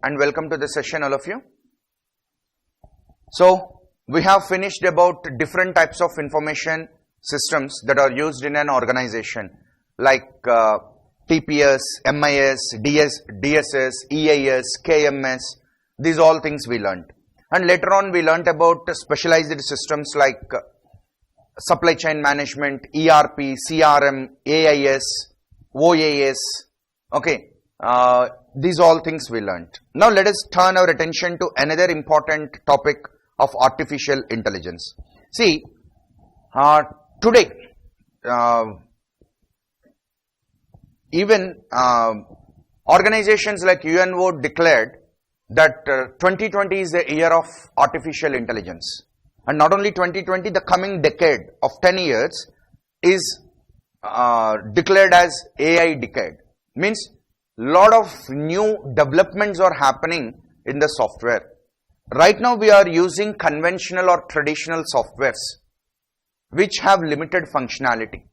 and welcome to the session, all of you. So, we have finished about different types of information systems that are used in an organization like TPS, MIS, DSS, EIS, KMS. These all things we learned. And later on we learnt about specialized systems like supply chain management, ERP, CRM, AIS, OAS. Okay, these all things we learnt. Now let us turn our attention to another important topic of artificial intelligence. See, today, even organizations like UNO declared that 2020 is the year of artificial intelligence. And not only 2020, the coming decade of 10 years is declared as AI decade. Means lot of new developments are happening in the software. Right now we are using conventional or traditional softwares which have limited functionality.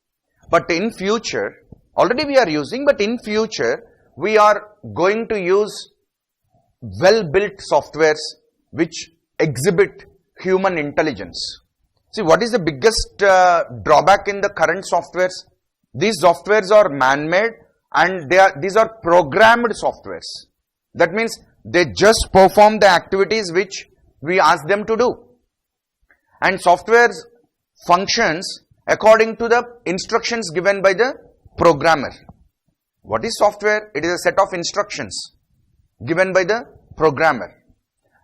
But in future, already we are using, but in future we are going to use well-built softwares which exhibit human intelligence. See, what is the biggest drawback in the current softwares? These softwares are man-made and these are programmed softwares. That means they just perform the activities which we ask them to do. And software functions according to the instructions given by the programmer. What is software? It is a set of instructions given by the programmer.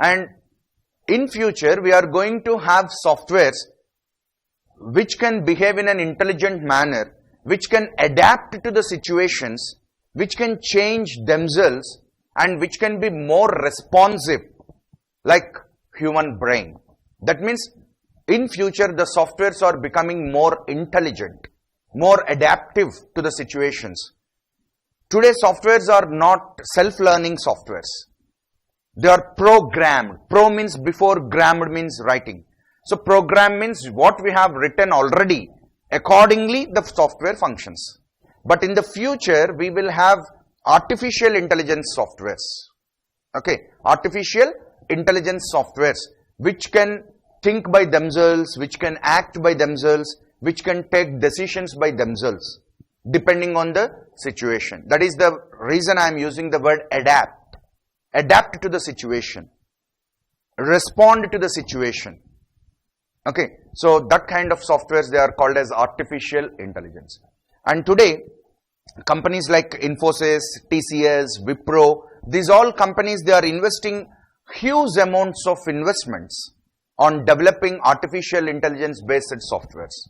And in future we are going to have softwares which can behave in an intelligent manner, which can adapt to the situations, which can change themselves and which can be more responsive like human brain. That means in future the softwares are becoming more intelligent, more adaptive to the situations. Today softwares are not self-learning softwares. They are programmed. Pro means before, grammed means writing. So program means what we have written already. Accordingly the software functions. But in the future we will have artificial intelligence softwares. Okay, artificial intelligence softwares which can think by themselves, which can act by themselves, which can take decisions by themselves depending on the situation. That is the reason I am using the word adapt. Adapt to the situation. Respond to the situation. Okay, so that kind of softwares, they are called as artificial intelligence. And today, companies like Infosys, TCS, Wipro, these all companies, they are investing huge amounts of investments on developing artificial intelligence based softwares.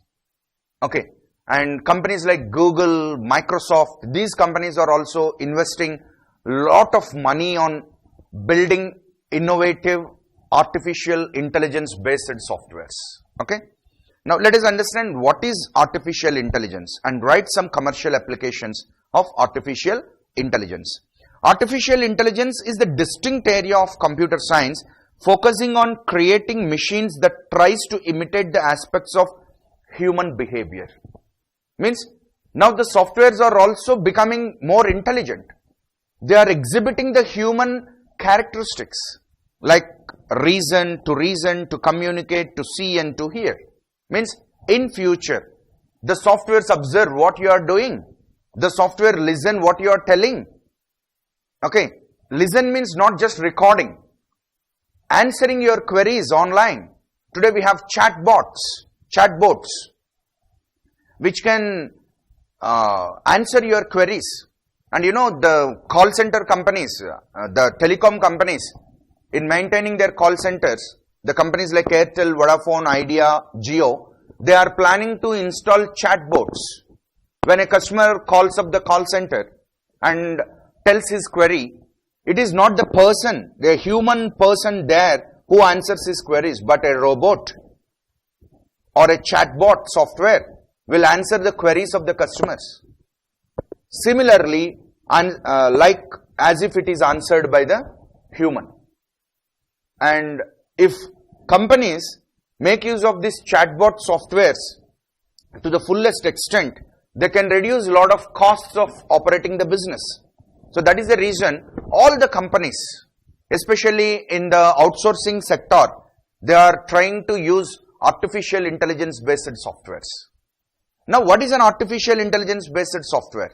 Okay, and companies like Google, Microsoft, these companies are also investing lot of money on building innovative artificial intelligence based softwares. Okay. Now let us understand what is artificial intelligence and write some commercial applications of artificial intelligence. Artificial intelligence is the distinct area of computer science focusing on creating machines that tries to imitate the aspects of human behavior. Means now the softwares are also becoming more intelligent. They are exhibiting the human characteristics like reason, to communicate, to see and to hear. Means in future the softwares observe what you are doing. The software listen what you are telling. Okay, listen means not just recording. Answering your queries online. Today we have chatbots which can answer your queries. And you know the call center companies, the telecom companies, in maintaining their call centers, the companies like Airtel, Vodafone, Idea, Jio, they are planning to install chatbots. When a customer calls up the call center and tells his query, it is not the person, the human person there who answers his queries, but a robot or a chatbot software will answer the queries of the customers. Similarly, like as if it is answered by the human. And if companies make use of these chatbot softwares to the fullest extent, they can reduce a lot of costs of operating the business. So that is the reason all the companies, especially in the outsourcing sector, they are trying to use artificial intelligence based softwares. Now, what is an artificial intelligence based software?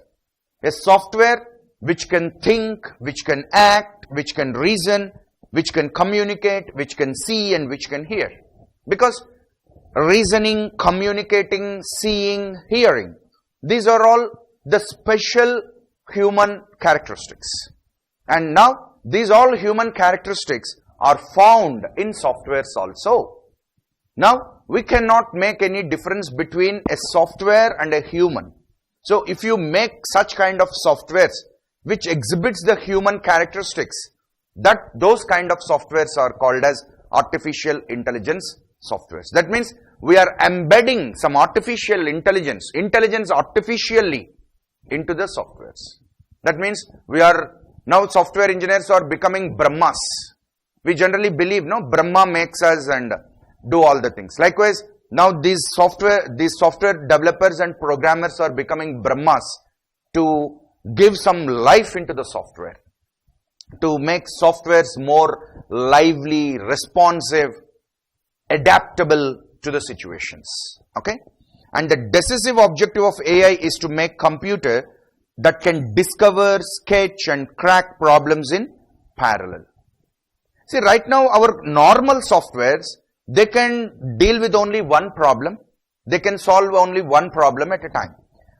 A software which can think, which can act, which can reason, which can communicate, which can see and which can hear. Because reasoning, communicating, seeing, hearing, these are all the special human characteristics. And now, these all human characteristics are found in softwares also. Now, we cannot make any difference between a software and a human. So, if you make such kind of softwares which exhibits the human characteristics, those kind of softwares are called as artificial intelligence softwares. That means we are embedding some artificial intelligence artificially into the softwares. That means now software engineers are becoming Brahmas. We generally believe, no, Brahma makes us and do all the things. Likewise, now these software developers and programmers are becoming Brahmas to give some life into the software, to make softwares more lively, responsive, adaptable to the situations. Okay? And the decisive objective of AI is to make computer that can discover, sketch and crack problems in parallel. See, right now our normal softwares, they can deal with only one problem. They can solve only one problem at a time.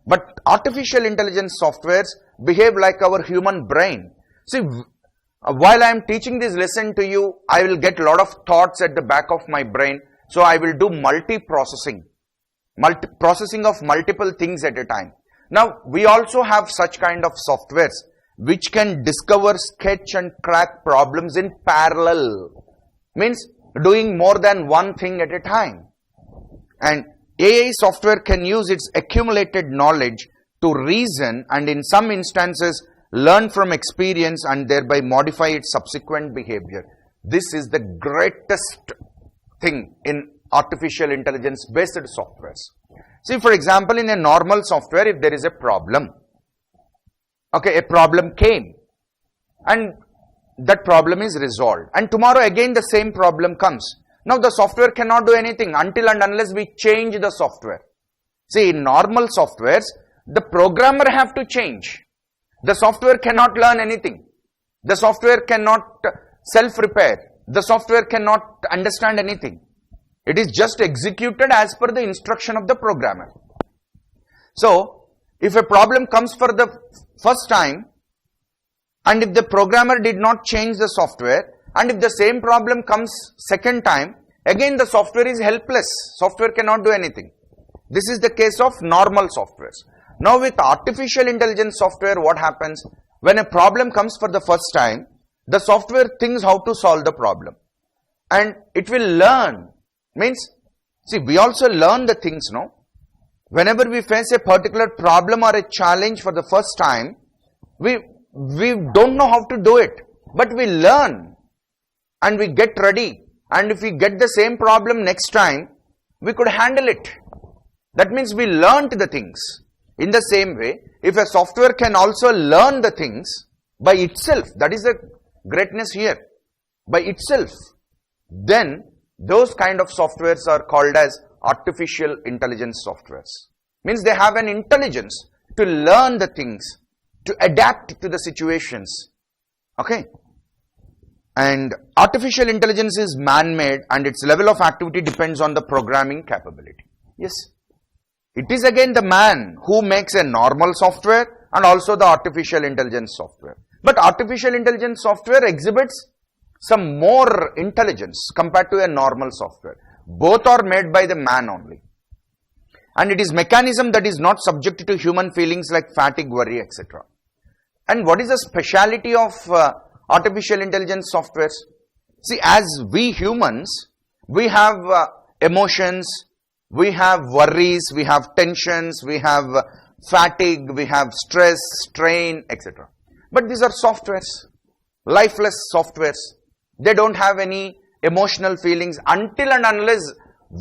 But artificial intelligence softwares behave like our human brain. See, while I am teaching this lesson to you, I will get a lot of thoughts at the back of my brain. So I will do multi-processing of multiple things at a time. Now, we also have such kind of softwares which can discover, sketch and crack problems in parallel. Means doing more than one thing at a time. And AI software can use its accumulated knowledge to reason and in some instances learn from experience and thereby modify its subsequent behavior. This is the greatest thing in artificial intelligence based softwares. See, for example, in a normal software, if there is a problem, okay, a problem came and that problem is resolved, and tomorrow again the same problem comes. Now the software cannot do anything until and unless we change the software. See, in normal softwares, the programmer have to change. The software cannot learn anything. The software cannot self-repair. The software cannot understand anything. It is just executed as per the instruction of the programmer. So, if a problem comes for the first time, and if the programmer did not change the software, and if the same problem comes second time, again the software is helpless. Software cannot do anything. This is the case of normal softwares. Now with artificial intelligence software, what happens? When a problem comes for the first time, the software thinks how to solve the problem. And it will learn. Means, see, we also learn the things, no? Whenever we face a particular problem or a challenge for the first time, we don't know how to do it. But we learn and we get ready. And if we get the same problem next time, we could handle it. That means we learned the things. In the same way, if a software can also learn the things by itself, that is the greatness here, by itself, then those kind of softwares are called as artificial intelligence softwares. Means they have an intelligence to learn the things, to adapt to the situations. Okay? And artificial intelligence is man-made and its level of activity depends on the programming capability. Yes. It is again the man who makes a normal software and also the artificial intelligence software. But artificial intelligence software exhibits some more intelligence compared to a normal software. Both are made by the man only. And it is mechanism that is not subject to human feelings like fatigue, worry, etc. And what is the speciality of artificial intelligence softwares? See, as we humans, we have emotions, we have worries, we have tensions, we have fatigue, we have stress, strain, etc. But these are softwares, lifeless softwares. They don't have any emotional feelings until and unless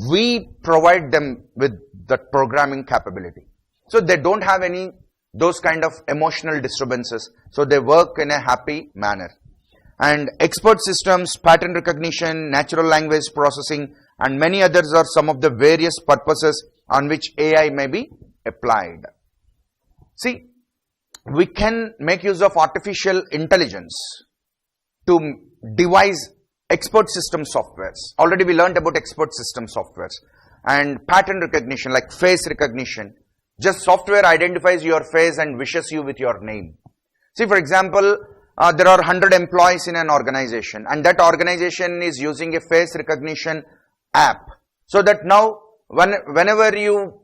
we provide them with that programming capability. So they don't have any those kind of emotional disturbances. So they work in a happy manner. And expert systems, pattern recognition, natural language processing, and many others are some of the various purposes on which AI may be applied. See, we can make use of artificial intelligence to devise expert system softwares. Already we learned about expert system softwares. And pattern recognition, like face recognition. Just software identifies your face and wishes you with your name. See, for example, there are 100 employees in an organization, and that organization is using a face recognition app. So that now, whenever you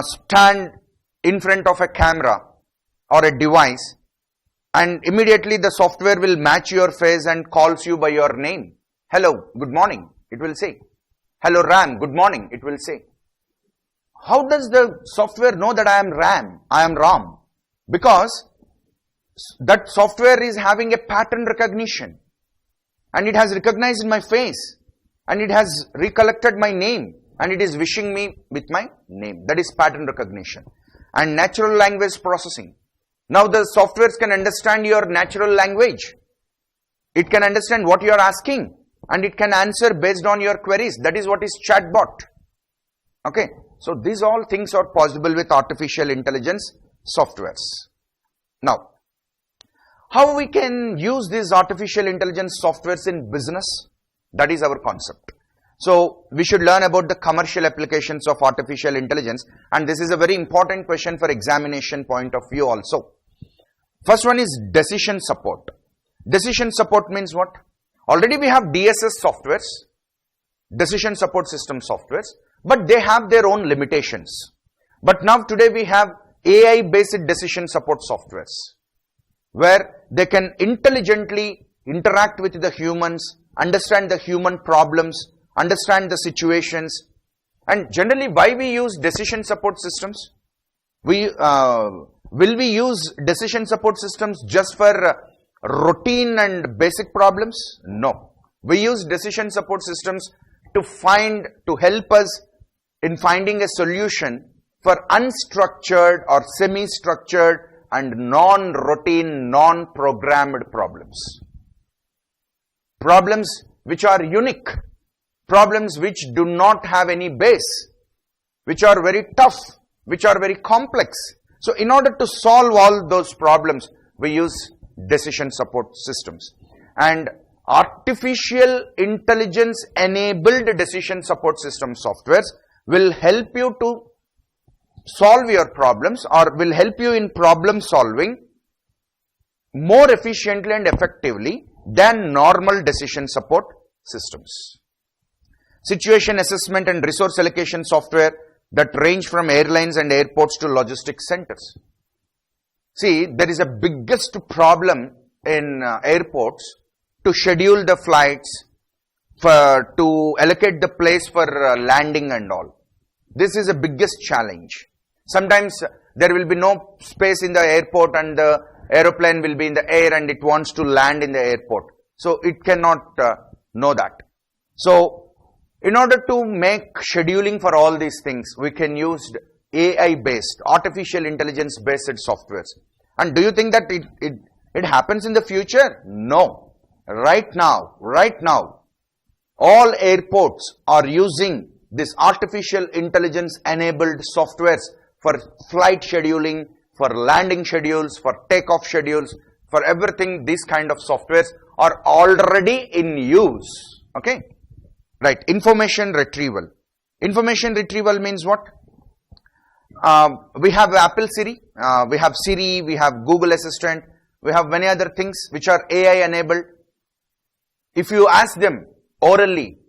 stand in front of a camera or a device, and immediately the software will match your face and calls you by your name. Hello, good morning, it will say. Hello Ram, good morning, it will say. How does the software know that I am Ram? Because that software is having a pattern recognition, and it has recognized my face, and it has recollected my name, and it is wishing me with my name. That is pattern recognition. And natural language processing. Now the softwares can understand your natural language. It can understand what you are asking, and it can answer based on your queries. That is what is chatbot. Okay. So these all things are possible with artificial intelligence softwares. Now, how we can use these artificial intelligence softwares in business? That is our concept. So we should learn about the commercial applications of artificial intelligence, and this is a very important question for examination point of view also. First one is decision support. Decision support means what? Already we have DSS softwares, decision support system softwares, but they have their own limitations. But now today we have AI based decision support softwares, where they can intelligently interact with the humans, understand the human problems, understand the situations. And generally, why we use decision support systems? Will we use decision support systems just for routine and basic problems? No. We use decision support systems to help us in finding a solution for unstructured or semi-structured and non-routine, non-programmed problems. Problems which are unique, problems which do not have any base, which are very tough, which are very complex. So in order to solve all those problems, we use decision support systems. And artificial intelligence enabled decision support system softwares will help you to solve your problems, or will help you in problem solving more efficiently and effectively than normal decision support systems. Situation assessment and resource allocation software that range from airlines and airports to logistics centers. See, there is a biggest problem in airports to schedule the flights, to allocate the place for landing and all. This is the biggest challenge. Sometimes there will be no space in the airport and the aeroplane will be in the air and it wants to land in the airport. So it cannot know that. So in order to make scheduling for all these things, we can use AI based, artificial intelligence based softwares. And do you think that it happens in the future? No. Right now, all airports are using this artificial intelligence enabled softwares for flight scheduling, for landing schedules, for takeoff schedules, for everything. These kind of softwares are already in use. Okay. Right. Information retrieval. Information retrieval means what? We have Apple Siri, we have Siri, we have Google Assistant, we have many other things which are AI enabled. If you ask them orally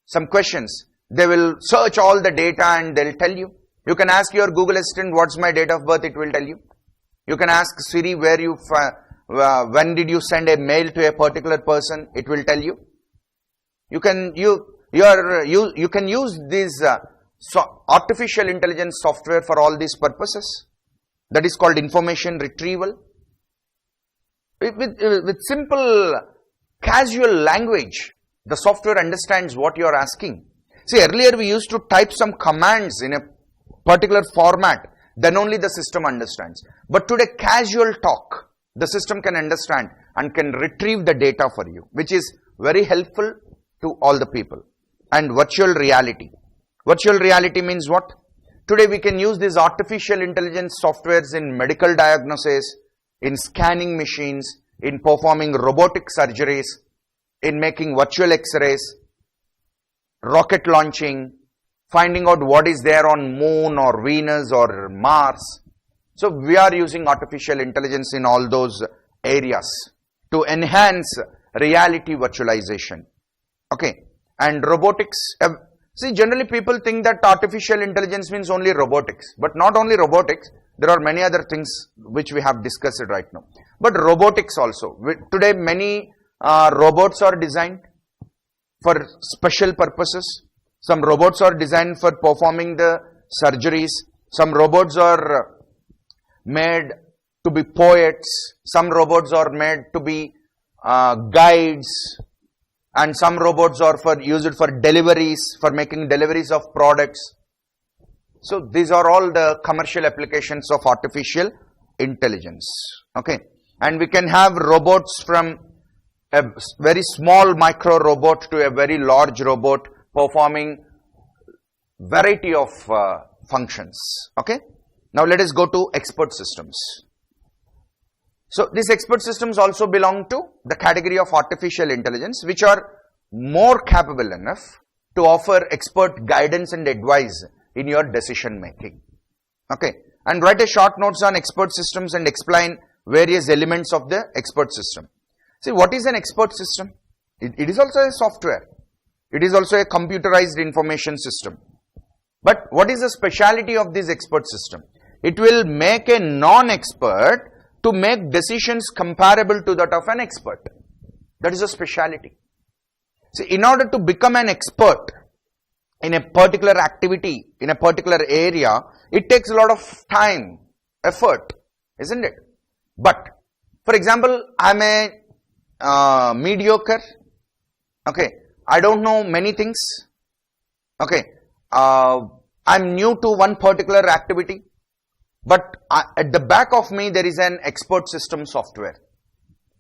some questions, they will search all the data and they'll tell you. You can ask your Google Assistant, what's my date of birth, it will tell you. You can ask Siri when did you send a mail to a particular person, it will tell you. You can use these artificial intelligence software for all these purposes. That is called information retrieval. With simple casual language, the software understands what you are asking. See, earlier we used to type some commands in a particular format, then only the system understands. But today, casual talk, the system can understand. and can retrieve the data for you, which is very helpful to all the people. And virtual reality. Virtual reality means what? Today we can use these artificial intelligence softwares in medical diagnosis, in scanning machines, in performing robotic surgeries, in making virtual x-rays, rocket launching, finding out what is there on Moon or Venus or Mars. So we are using artificial intelligence in all those areas to enhance reality virtualization. Okay. And robotics, see, generally people think that artificial intelligence means only robotics, but not only robotics, there are many other things which we have discussed right now. But robotics also, today many robots are designed for special purposes. Some robots are designed for performing the surgeries. Some robots are made to be poets. Some robots are made to be guides. And some robots are used for deliveries, for making deliveries of products. So these are all the commercial applications of artificial intelligence. Okay. And we can have robots from a very small micro robot to a very large robot performing variety of functions. Okay. Now let us go to expert systems. So these expert systems also belong to the category of artificial intelligence, which are more capable enough to offer expert guidance and advice in your decision making. Okay. And write a short notes on expert systems and explain various elements of the expert system. See, what is an expert system? It is also a software. It is also a computerized information system. But what is the speciality of this expert system? It will make a non-expert to make decisions comparable to that of an expert. That is a speciality. See, in order to become an expert in a particular activity, in a particular area, it takes a lot of time, effort, isn't it? But, for example, I am a mediocre, okay, I don't know many things, okay, I am new to one particular activity. But at the back of me, there is an expert system software.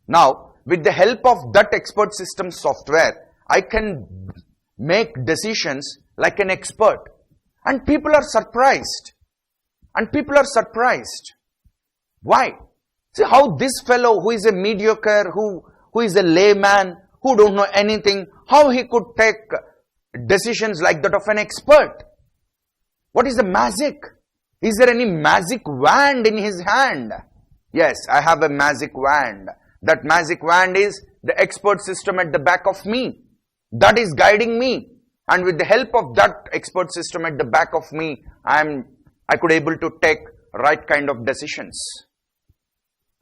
Now, with the help of that expert system software, I can make decisions like an expert. And people are surprised. And people are surprised. Why? See how this fellow who is a mediocre, who is a layman, who don't know anything, how he could take decisions like that of an expert. What is the magic? Is there any magic wand in his hand? Yes, I have a magic wand. That magic wand is the expert system at the back of me. That is guiding me. And with the help of that expert system at the back of me, I could able to take right kind of decisions.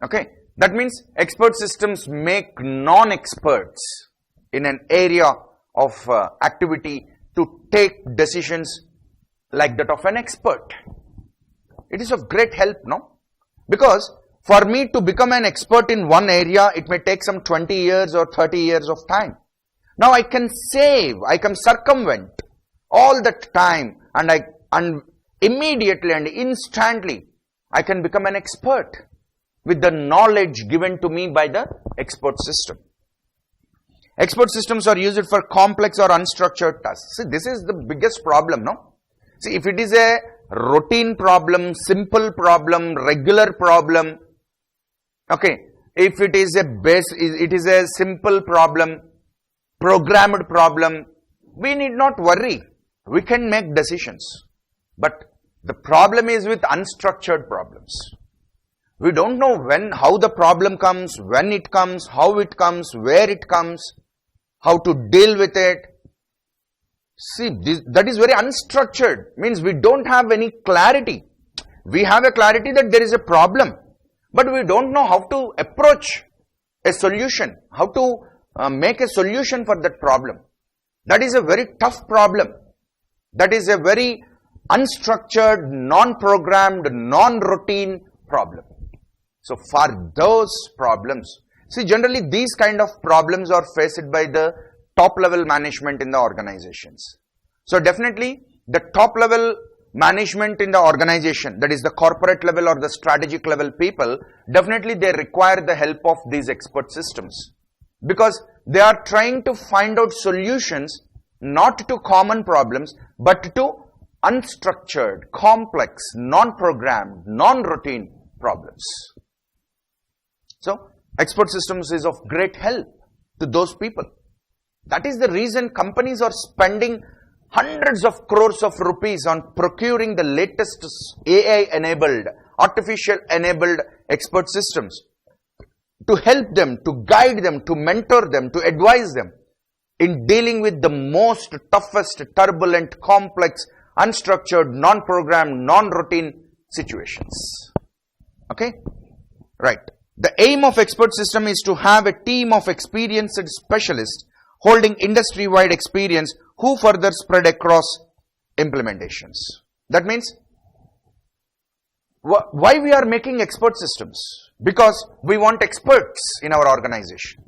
Okay. That means expert systems make non-experts in an area of activity to take decisions like that of an expert. It is of great help, no? Because for me to become an expert in one area, it may take some 20 years or 30 years of time. Now I can save, I can circumvent all that time, and immediately and instantly I can become an expert with the knowledge given to me by the expert system. Expert systems are used for complex or unstructured tasks. See, this is the biggest problem, no? See, if it is a routine problem, simple problem, regular problem, okay, if it is a simple problem, programmed problem, we need not worry. We can make decisions. But the problem is with unstructured problems. We don't know how the problem comes, when it comes, how it comes, where it comes, how to deal with it. See, that is very unstructured. Means we don't have any clarity. We have a clarity that there is a problem, but we don't know how to approach a solution, how to make a solution for that problem. That is a very tough problem. That is a very unstructured, non-programmed, non-routine problem. So for those problems, see, generally these kind of problems are faced by the top level management in the organizations. So definitely the top level management in the organization, that is the corporate level or the strategic level people, definitely they require the help of these expert systems. Because they are trying to find out solutions not to common problems, but to unstructured, complex, non-programmed, non-routine problems. So, expert systems is of great help to those people. That is the reason companies are spending hundreds of crores of rupees on procuring the latest AI-enabled, artificial-enabled expert systems to help them, to guide them, to mentor them, to advise them in dealing with the most toughest, turbulent, complex, unstructured, non-programmed, non-routine situations. Okay? Right. The aim of expert system is to have a team of experienced specialists holding industry-wide experience who further spread across implementations. That means, why we are making expert systems? Because we want experts in our organization.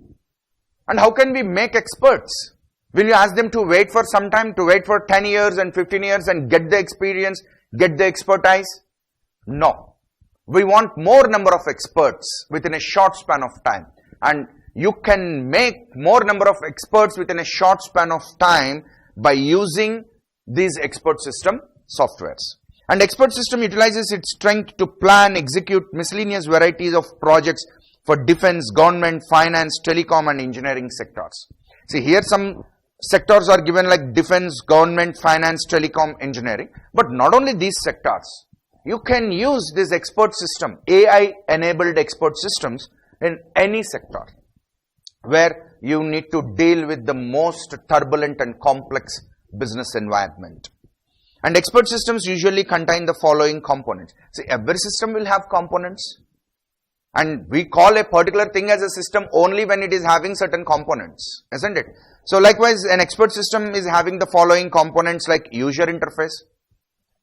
And how can we make experts? Will you ask them to wait for some time, to wait for 10 years and 15 years and get the experience, get the expertise? No. We want more number of experts within a short span of time. And you can make more number of experts within a short span of time by using these expert system softwares. And expert system utilizes its strength to plan, execute miscellaneous varieties of projects for defense, government, finance, telecom and engineering sectors. See, here some sectors are given like defense, government, finance, telecom, engineering. But not only these sectors, you can use this expert system, AI-enabled expert systems in any sector where you need to deal with the most turbulent and complex business environment. And expert systems usually contain the following components. See, every system will have components. And we call a particular thing as a system only when it is having certain components, isn't it? So likewise, an expert system is having the following components like user interface.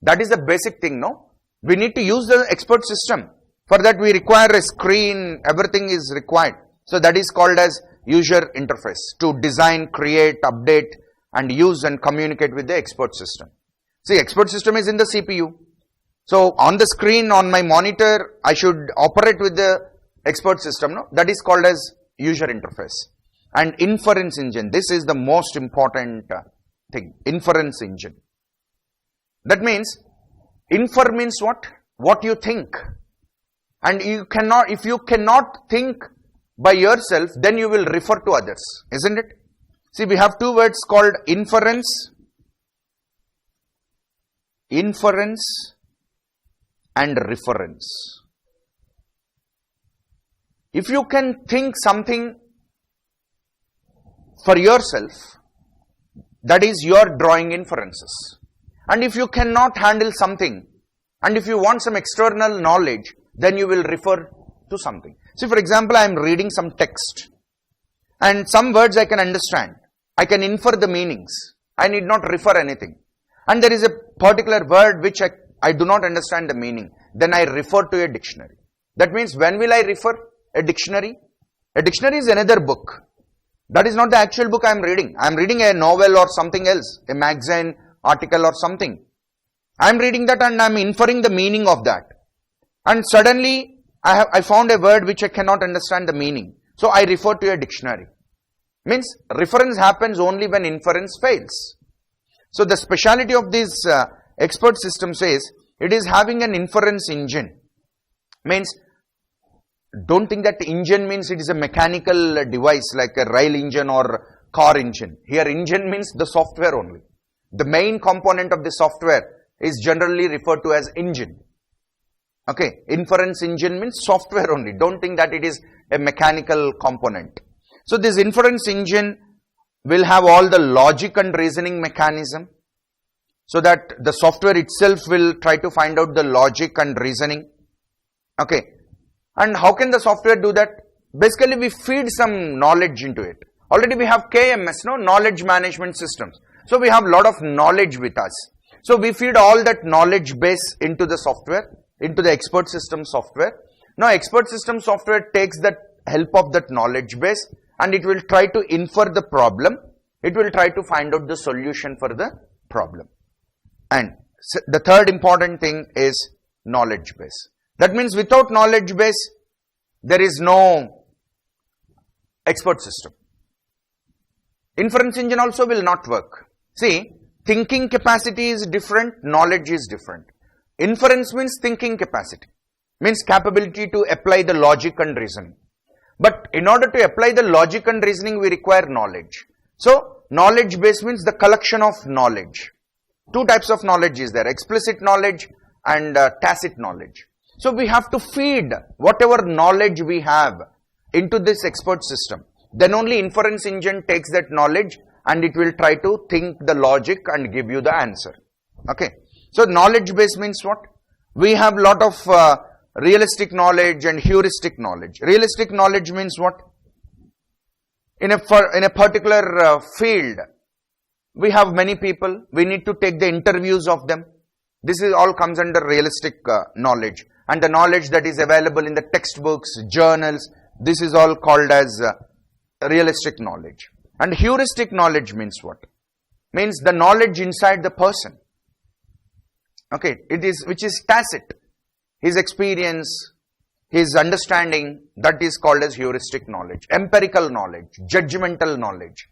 That is the basic thing, no? We need to use the expert system. For that we require a screen, everything is required. So that is called as user interface to design, create, update and use and communicate with the expert system. See, expert system is in the CPU. So on the screen, on my monitor, I should operate with the expert system, no? That is called as user interface. And inference engine, this is the most important thing, inference engine. That means, infer means what? What you think. And you cannot, if you cannot think by yourself, then you will refer to others, isn't it? See, we have two words called inference and reference. If you can think something for yourself, that is you are drawing inferences. And if you cannot handle something, and if you want some external knowledge, then you will refer to something. See, for example, I am reading some text, and some words I can understand. I can infer the meanings. I need not refer anything. And there is a particular word which I do not understand the meaning. Then I refer to a dictionary. That means when will I refer? A dictionary? A dictionary is another book. That is not the actual book I am reading. I am reading a novel or something else, a magazine article or something. I am reading that and I am inferring the meaning of that. And suddenly I found a word which I cannot understand the meaning. So I refer to a dictionary. Means reference happens only when inference fails. So the speciality of this expert system says it is having an inference engine. Means don't think that engine means it is a mechanical device like a rail engine or car engine. Here engine means the software only. The main component of the software is generally referred to as engine. Okay, inference engine means software only. Don't think that it is a mechanical component. So this inference engine will have all the logic and reasoning mechanism, so that the software itself will try to find out the logic and reasoning. Okay. And how can the software do that? Basically, we feed some knowledge into it. Already we have KMS, no? Knowledge management systems. So we have a lot of knowledge with us. So we feed all that knowledge base into the software, into the expert system software. Now expert system software takes that help of that knowledge base and it will try to infer the problem. It will try to find out the solution for the problem. And the third important thing is knowledge base. That means without knowledge base, there is no expert system. Inference engine also will not work. See, thinking capacity is different, knowledge is different. Inference means thinking capacity, means capability to apply the logic and reasoning. But in order to apply the logic and reasoning, we require knowledge. So, knowledge base means the collection of knowledge. Two types of knowledge is there, explicit knowledge and tacit knowledge. So, we have to feed whatever knowledge we have into this expert system. Then only inference engine takes that knowledge and it will try to think the logic and give you the answer. Okay. So, knowledge base means what? We have lot of realistic knowledge and heuristic knowledge. Realistic knowledge means what? In a particular field, we have many people, we need to take the interviews of them. This is all comes under realistic knowledge, and the knowledge that is available in the textbooks, journals, this is all called as realistic knowledge. And heuristic knowledge means what? Means the knowledge inside the person. Okay, which is tacit. His experience, his understanding, that is called as heuristic knowledge. Empirical knowledge, judgmental knowledge.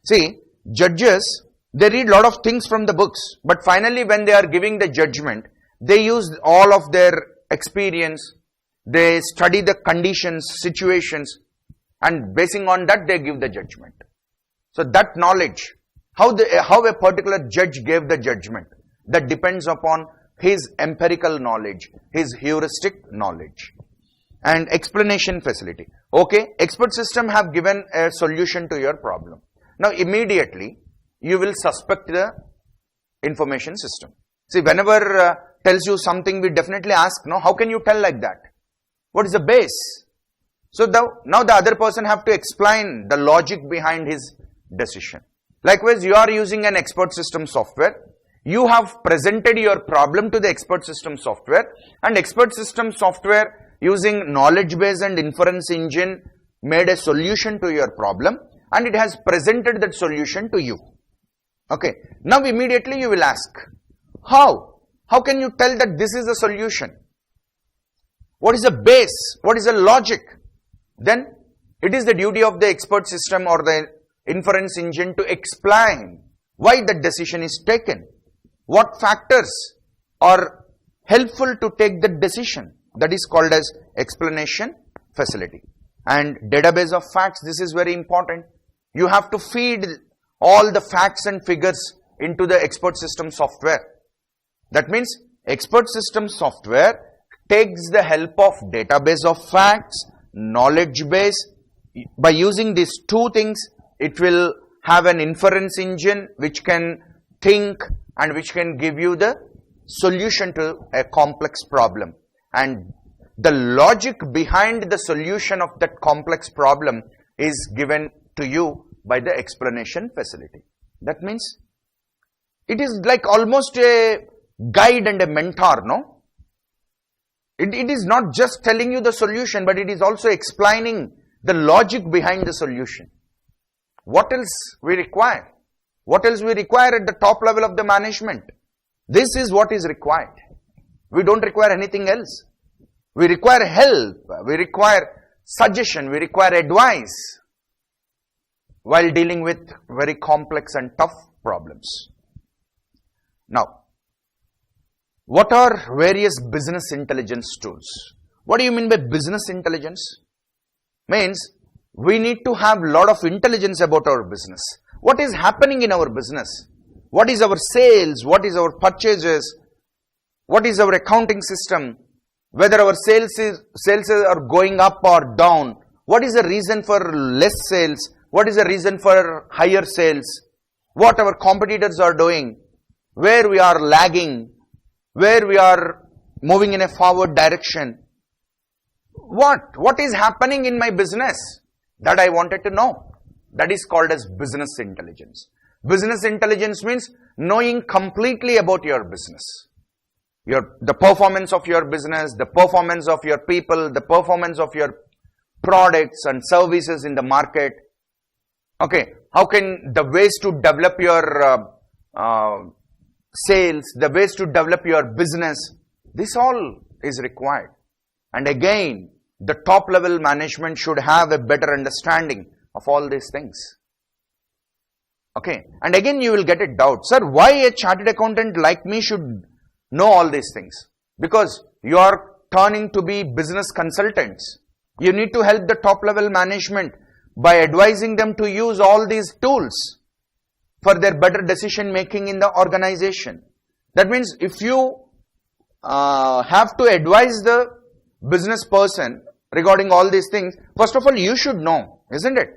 See, judges, they read lot of things from the books, but finally when they are giving the judgment, they use all of their experience, they study the conditions, situations, and basing on that they give the judgment. So that knowledge, how a particular judge gave the judgment, that depends upon his empirical knowledge, his heuristic knowledge. And explanation facility. Okay, expert system have given a solution to your problem. Now immediately you will suspect the information system. See, whenever tells you something, we definitely ask, no, how can you tell like that? What is the base? So now the other person have to explain the logic behind his decision. Likewise, you are using an expert system software. You have presented your problem to the expert system software, and expert system software using knowledge base and inference engine made a solution to your problem, and it has presented that solution to you. Okay. Now immediately you will ask, how? How can you tell that this is the solution? What is the base? What is the logic? Then it is the duty of the expert system or the inference engine to explain why the decision is taken. What factors are helpful to take the decision? That is called as explanation facility. And database of facts, this is very important. You have to feed all the facts and figures into the expert system software. That means expert system software takes the help of database of facts, knowledge base. By using these two things, it will have an inference engine which can think and which can give you the solution to a complex problem. And the logic behind the solution of that complex problem is given to you by the explanation facility. That means it is like almost a guide and a mentor, no? It is not just telling you the solution, but it is also explaining the logic behind the solution. What else we require? What else we require at the top level of the management? This is what is required. We don't require anything else. We require help. We require suggestion. We require advice while dealing with very complex and tough problems. Now, what are various business intelligence tools? What do you mean by business intelligence? Means we need to have a lot of intelligence about our business. What is happening in our business? What is our sales? What is our purchases? What is our accounting system? Whether our sales are going up or down? What is the reason for less sales? What is the reason for higher sales? What our competitors are doing? Where we are lagging? Where we are moving in a forward direction? What is happening in my business? That I wanted to know. That is called as business intelligence. Business intelligence means knowing completely about your business. The performance of your business, the performance of your people, the performance of your products and services in the market. Okay, how can the ways to develop your sales, the ways to develop your business, this all is required. And again, the top level management should have a better understanding of all these things. Okay, and again you will get a doubt, sir, why a chartered accountant like me should know all these things? Because you are turning to be business consultants. You need to help the top level management by advising them to use all these tools for their better decision making in the organization. That means if you have to advise the business person regarding all these things, first of all you should know, isn't it?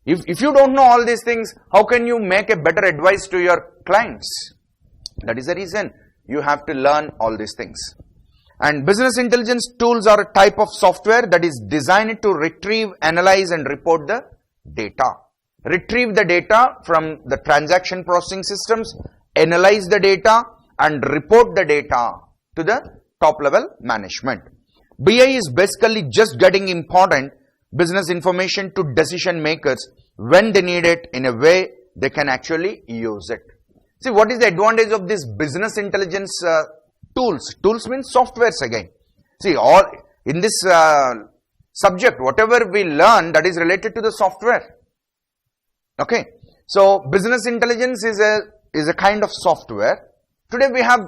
If you don't know all these things, how can you make a better advice to your clients? That is the reason you have to learn all these things. And business intelligence tools are a type of software that is designed to retrieve, analyze and report the data. Retrieve the data from the transaction processing systems, analyze the data and report the data to the top level management. BI is basically just getting important business information to decision makers when they need it in a way they can actually use it. See, what is the advantage of this business intelligence tools? Tools means softwares again. See, all in this subject, whatever we learn, that is related to the software. Okay, so business intelligence is a kind of software. Today we have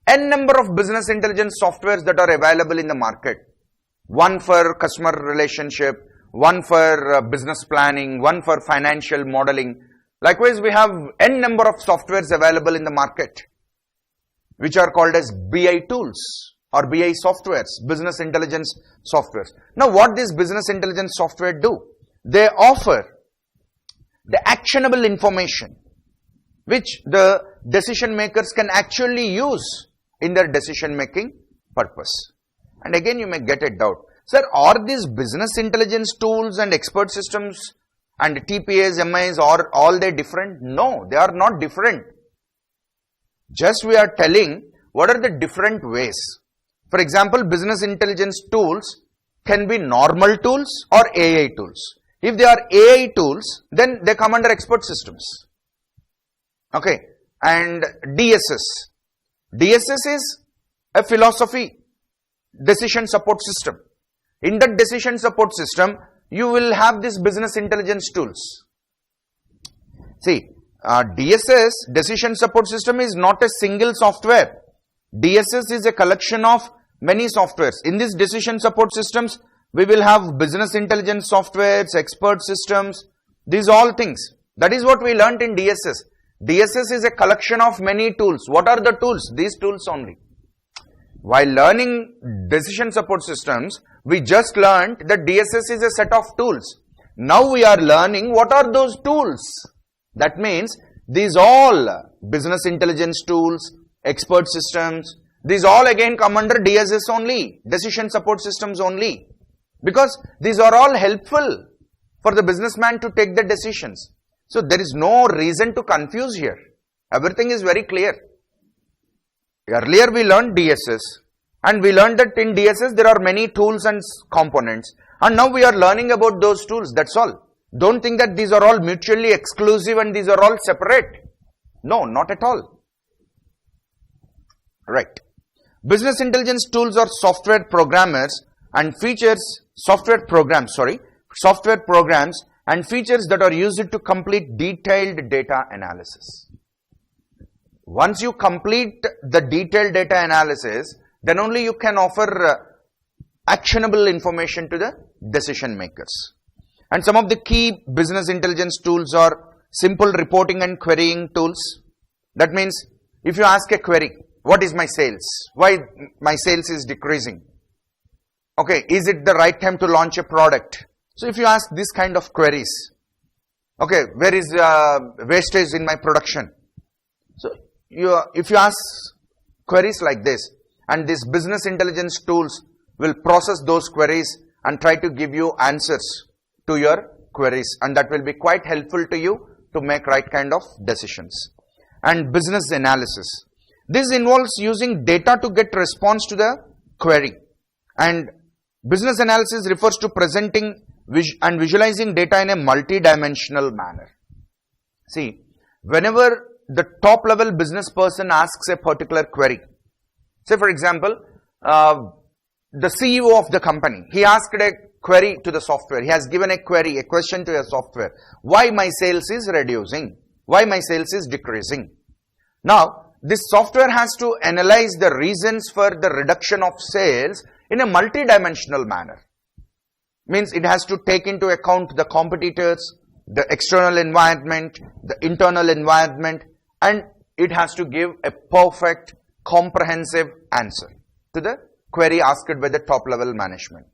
n number of business intelligence softwares that are available in the market. One for customer relationship, one for business planning, one for financial modeling. Likewise, we have n number of softwares available in the market, which are called as BI tools or BI softwares, business intelligence softwares. Now, what these business intelligence software do? They offer the actionable information which the decision makers can actually use in their decision making purpose. And again, you may get a doubt. Sir, are these business intelligence tools and expert systems and TPAs, MIs, are all they different? No, they are not different. Just we are telling what are the different ways. For example, business intelligence tools can be normal tools or AI tools. If they are AI tools, then they come under expert systems. Okay, and DSS. DSS is a philosophy decision support system. In that decision support system, you will have this business intelligence tools. See, DSS, decision support system, is not a single software. DSS is a collection of many softwares. In this decision support systems, we will have business intelligence softwares, expert systems, these all things. That is what we learnt in DSS. DSS is a collection of many tools. What are the tools? These tools only. While learning decision support systems, we just learnt that DSS is a set of tools. Now we are learning what are those tools. That means these all business intelligence tools, expert systems, these all again come under DSS only, decision support systems only. Because these are all helpful for the businessman to take the decisions. So there is no reason to confuse here. Everything is very clear. Earlier we learned DSS and we learned that in DSS there are many tools and components, and now we are learning about those tools, that's all. Don't think that these are all mutually exclusive and these are all separate. No, not at all. Right. Business intelligence tools are software programs and features and features that are used to complete detailed data analysis. Once you complete the detailed data analysis, then only you can offer actionable information to the decision makers. And some of the key business intelligence tools are simple reporting and querying tools. That means if you ask a query, what is my sales? Why my sales is decreasing? Okay, is it the right time to launch a product? So if you ask this kind of queries, okay, where is wastage in my production? So if you ask queries like this, and these business intelligence tools will process those queries and try to give you answers to your queries, and that will be quite helpful to you to make right kind of decisions. And business analysis. This involves using data to get response to the query. And business analysis refers to presenting and visualizing data in a multi-dimensional manner. See, whenever the top level business person asks a particular query. Say for example, the CEO of the company, he asked a query to the software. He has given a query, a question to a software. Why my sales is reducing? Why my sales is decreasing? Now, this software has to analyze the reasons for the reduction of sales in a multi-dimensional manner. Means it has to take into account the competitors, the external environment, the internal environment, and it has to give a perfect, comprehensive answer to the query asked by the top level management.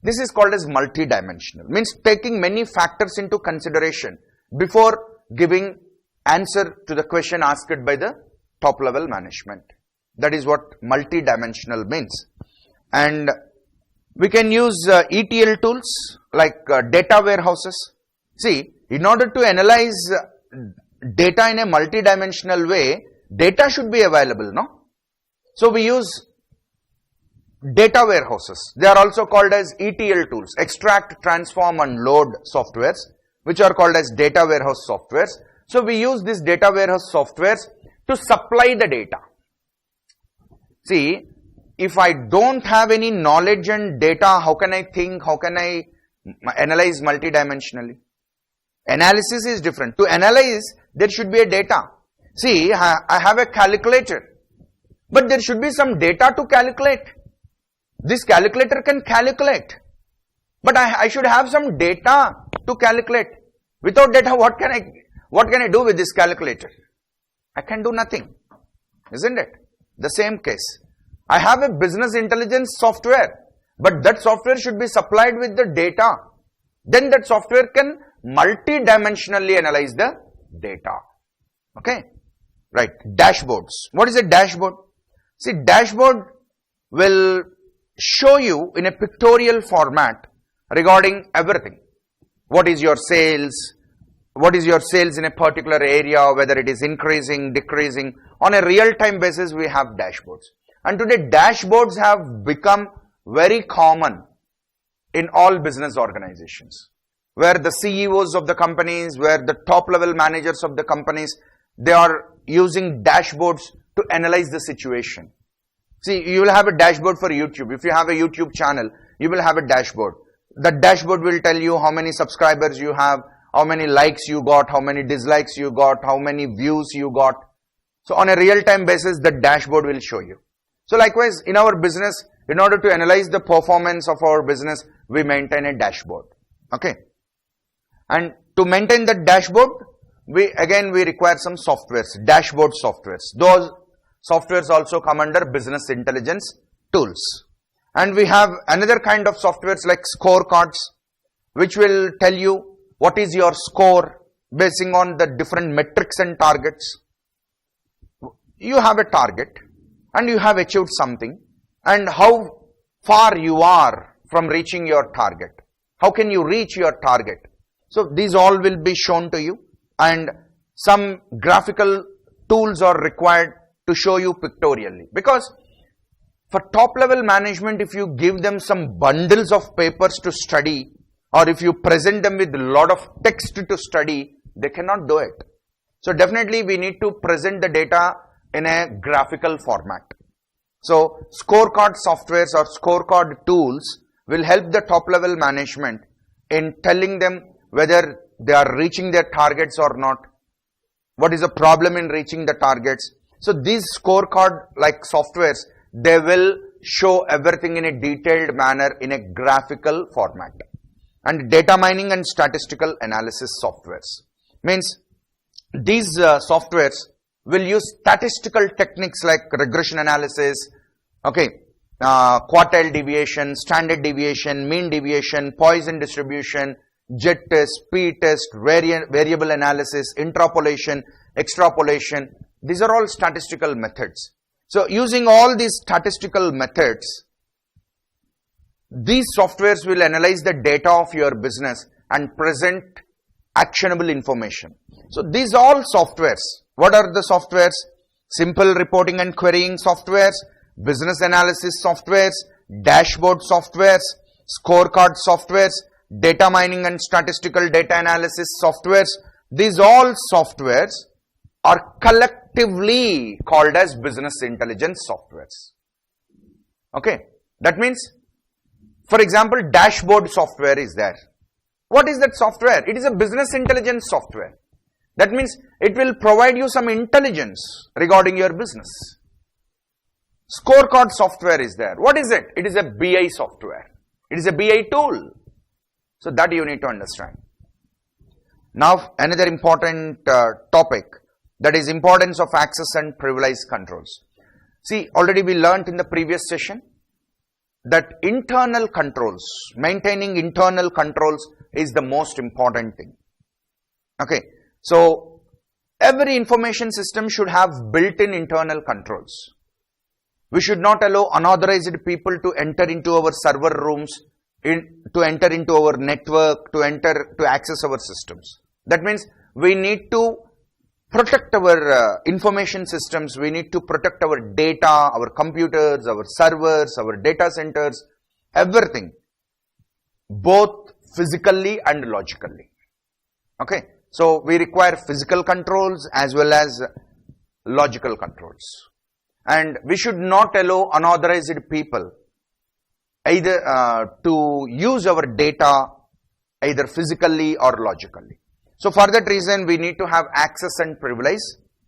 This is called as multi-dimensional, means taking many factors into consideration before giving answer to the question asked by the top level management. That is what multi-dimensional means. And we can use ETL tools like data warehouses. See, in order to analyze data in a multi-dimensional way, data should be available, no? So we use data warehouses. They are also called as ETL tools, extract, transform and load softwares, which are called as data warehouse softwares. So we use these data warehouse softwares to supply the data. See, if I don't have any knowledge and data, how can I think, how can I analyze multidimensionally? Analysis is different. To analyze, there should be a data. See, I have a calculator, but there should be some data to calculate. This calculator can calculate, but I should have some data to calculate. Without data, what can I do with this calculator? I can do nothing, isn't it? The same case. I have a business intelligence software, but that software should be supplied with the data. Then that software can multi-dimensionally analyze the data. Okay? Right. Dashboards. What is a dashboard? See, dashboard will show you in a pictorial format regarding everything. What is your sales? What is your sales in a particular area, whether it is increasing, decreasing. On a real-time basis, we have dashboards. And today, dashboards have become very common in all business organizations, where the CEOs of the companies, where the top-level managers of the companies, they are using dashboards to analyze the situation. See, you will have a dashboard for YouTube. If you have a YouTube channel, you will have a dashboard. The dashboard will tell you how many subscribers you have, how many likes you got, how many dislikes you got, how many views you got. So on a real-time basis, the dashboard will show you. So likewise, in our business, in order to analyze the performance of our business, we maintain a dashboard. Okay. And to maintain that dashboard, we require some softwares, dashboard softwares. Those softwares also come under business intelligence tools. And we have another kind of softwares like scorecards, which will tell you what is your score basing on the different metrics and targets. You have a target and you have achieved something, and how far you are from reaching your target. How can you reach your target? So these all will be shown to you, and some graphical tools are required to show you pictorially. Because for top level management, if you give them some bundles of papers to study, or if you present them with a lot of text to study, they cannot do it. So definitely we need to present the data in a graphical format. So scorecard softwares or scorecard tools will help the top level management in telling them whether they are reaching their targets or not. What is the problem in reaching the targets? So these scorecard like softwares, they will show everything in a detailed manner in a graphical format. And data mining and statistical analysis softwares means these softwares will use statistical techniques like regression analysis, okay, quartile deviation, standard deviation, mean deviation, Poisson distribution, jet test, p-test, variable analysis, interpolation, extrapolation. These are all statistical methods. So using all these statistical methods, these softwares will analyze the data of your business and present actionable information. So these all softwares. What are the softwares? Simple reporting and querying softwares, business analysis softwares, dashboard softwares, scorecard softwares, data mining and statistical data analysis softwares. These all softwares are collectively called as business intelligence softwares. Okay, that means, for example, dashboard software is there. What is that software? It is a business intelligence software. That means it will provide you some intelligence regarding your business. Scorecard software is there. What is it? It is a BI software. It is a BI tool. So that you need to understand. Now another important topic, that is importance of access and privilege controls. See, already we learnt in the previous session that internal controls, maintaining internal controls is the most important thing. Okay, so every information system should have built-in internal controls. We should not allow unauthorized people to enter into our server rooms, to enter into our network, to access our systems. That means we need to protect our information systems, we need to protect our data, our computers, our servers, our data centers, everything, both physically and logically. Okay, so we require physical controls as well as logical controls. And we should not allow unauthorized people either to use our data either physically or logically. So for that reason, we need to have access and privilege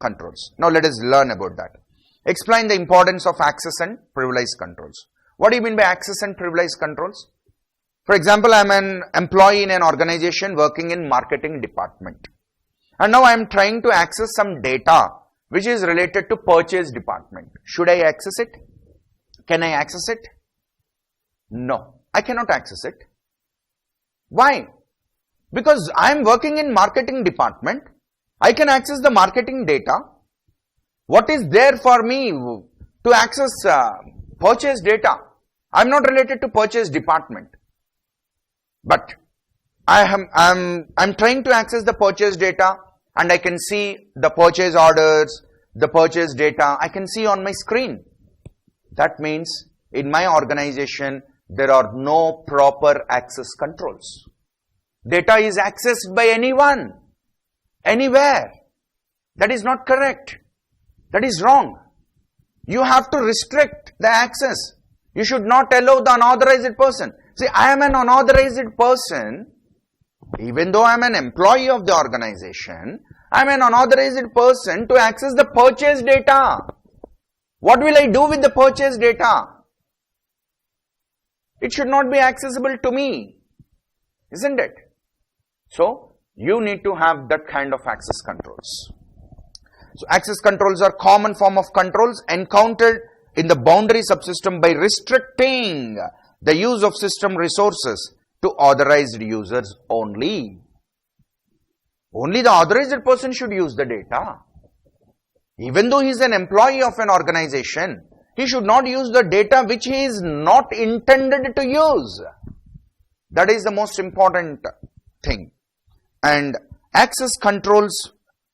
controls. Now let us learn about that. Explain the importance of access and privilege controls. What do you mean by access and privilege controls? For example, I am an employee in an organization working in marketing department. And now I am trying to access some data which is related to purchase department. Should I access it? Can I access it? No, I cannot access it. Why? Because I am working in marketing department, I can access the marketing data. What is there for me to access purchase data? I am not related to purchase department. But I'm trying to access the purchase data and I can see the purchase orders, the purchase data, I can see on my screen. That means in my organization, there are no proper access controls. Data is accessed by anyone, anywhere. That is not correct. That is wrong. You have to restrict the access. You should not allow the unauthorized person. See, I am an unauthorized person. Even though I am an employee of the organization, I am an unauthorized person to access the purchase data. What will I do with the purchase data? It should not be accessible to me, isn't it? So, you need to have that kind of access controls. So, access controls are common form of controls encountered in the boundary subsystem by restricting the use of system resources to authorized users only. Only the authorized person should use the data. Even though he is an employee of an organization, he should not use the data which he is not intended to use. That is the most important thing. And access controls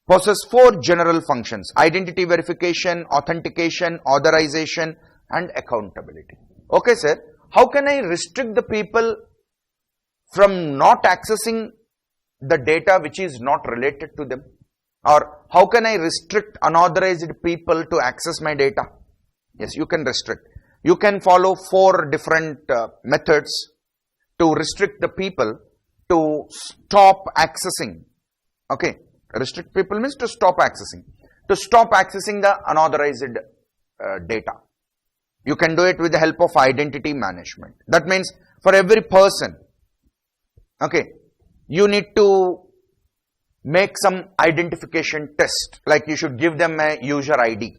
possess 4 general functions: identity verification, authentication, authorization, and accountability. Okay, sir, how can I restrict the people from not accessing the data which is not related to them? Or how can I restrict unauthorized people to access my data? Yes, you can restrict. You can follow 4 different methods to restrict the people to stop accessing. Okay, restrict people means to stop accessing. To stop accessing the unauthorized data. You can do it with the help of identity management. That means for every person, okay, you need to make some identification test, like you should give them a user ID.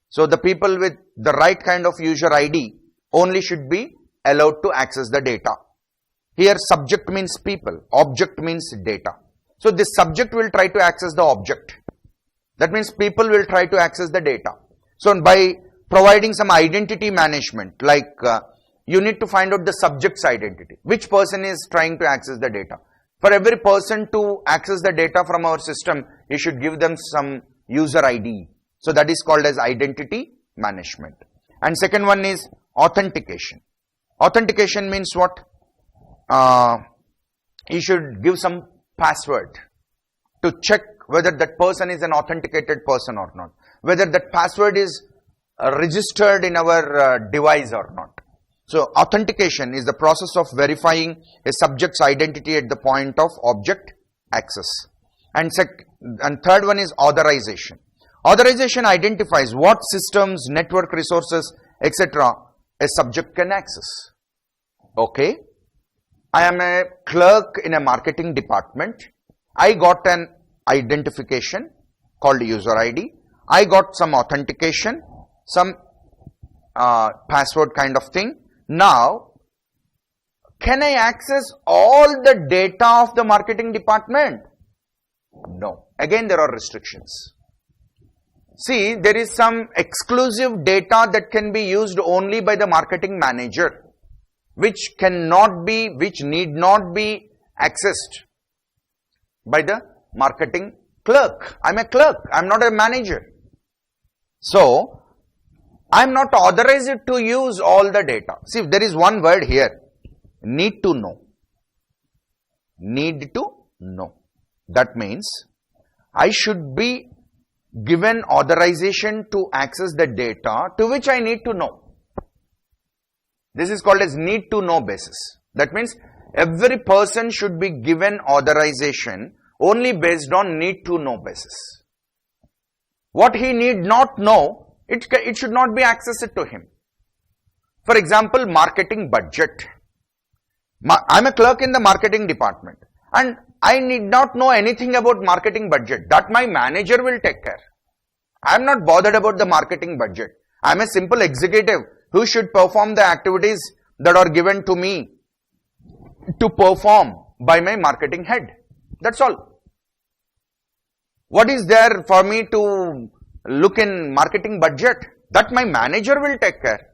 So the people with the right kind of user ID only should be allowed to access the data. Here subject means people, object means data. So this subject will try to access the object. That means people will try to access the data. So by providing some identity management, like you need to find out the subject's identity. Which person is trying to access the data? For every person to access the data from our system, you should give them some user ID. So that is called as identity management. And second one is authentication. Authentication means what? You should give some password to check whether that person is an authenticated person or not, whether that password is registered in our device or not. So authentication is the process of verifying a subject's identity at the point of object access. And third one is authorization. Authorization identifies what systems, network resources, etc. a subject can access. Okay, I am a clerk in a marketing department. I got an identification called user ID. I got some authentication, some password kind of thing. Now, can I access all the data of the marketing department? No. Again, there are restrictions. See, there is some exclusive data that can be used only by the marketing manager, which need not be accessed by the marketing clerk. I'm a clerk, I'm not a manager. So, I'm not authorized to use all the data. See, there is one word here, need to know. Need to know. That means, I should be given authorization to access the data to which I need to know. This is called as need to know basis. That means, every person should be given authorization only based on need to know basis. What he need not know, it should not be accessed to him. For example, marketing budget. I'm a clerk in the marketing department and I need not know anything about marketing budget. That my manager will take care. I'm not bothered about the marketing budget. I'm a simple executive who should perform the activities that are given to me to perform by my marketing head. That's all. What is there for me to look in marketing budget? That my manager will take care.